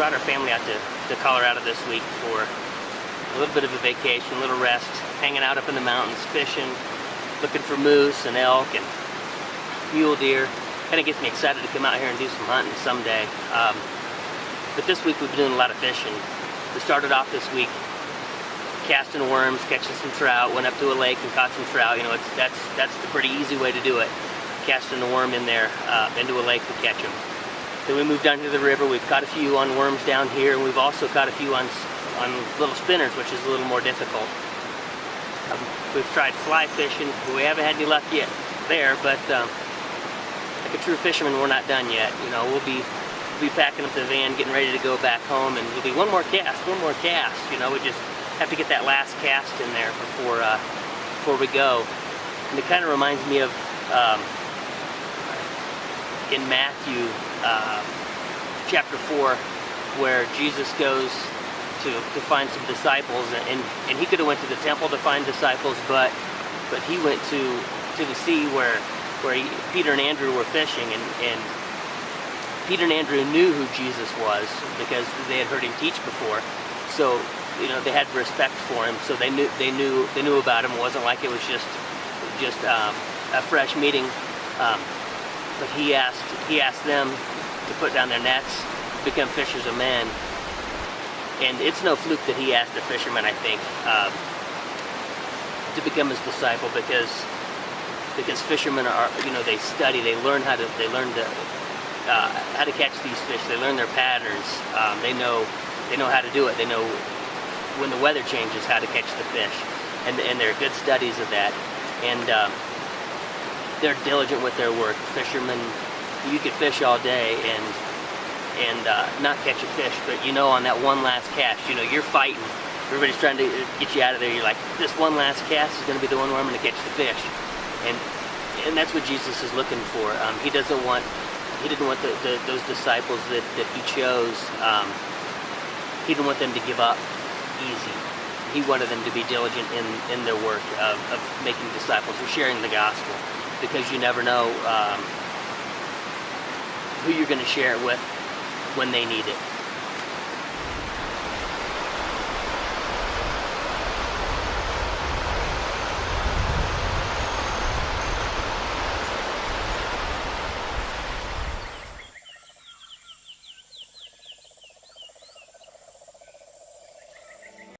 brought our family out to Colorado this week for a little bit of a vacation, a little rest, hanging out up in the mountains, fishing, looking for moose and elk and mule deer. Kind of gets me excited to come out here and do some hunting someday. But this week we've been doing a lot of fishing. We started off this week casting worms, catching some trout, went up to a lake and caught some trout. You know, that's the pretty easy way to do it. Casting a worm in there, into a lake to catch them. Then we moved down to the river. We've caught a few on worms down here, and we've also caught a few on little spinners, which is a little more difficult. We've tried fly fishing, but we haven't had any luck yet there, but like a true fisherman, we're not done yet. You know, we'll be packing up the van, getting ready to go back home, and it'll be one more cast. You know, we just have to get that last cast in there before we go. And it kind of reminds me of in Matthew chapter 4, where Jesus goes to find some disciples, and he could have went to the temple to find disciples, but he went to the sea where Peter and Andrew were fishing, and Peter and Andrew knew who Jesus was because they had heard him teach before. So, you know, they had respect for him. So they knew about him. It wasn't like it was just a fresh meeting. But he asked them to put down their nets, become fishers of men. And it's no fluke that he asked a fisherman, I think, to become his disciple, because fishermen are, you know, they study, they learn how to catch these fish. They learn their patterns. They know how to do it. They know when the weather changes how to catch the fish, and they're good studies of that. And they're diligent with their work. Fishermen, you could fish all day and not catch a fish, but you know, on that one last cast, you know, you're fighting. Everybody's trying to get you out of there. You're like, this one last cast is going to be the one where I'm going to catch the fish. And that's what Jesus is looking for. He didn't want those disciples that he chose. He didn't want them to give up easy. He wanted them to be diligent in their work of making disciples, of sharing the gospel, because you never know who you're going to share it with when they need it.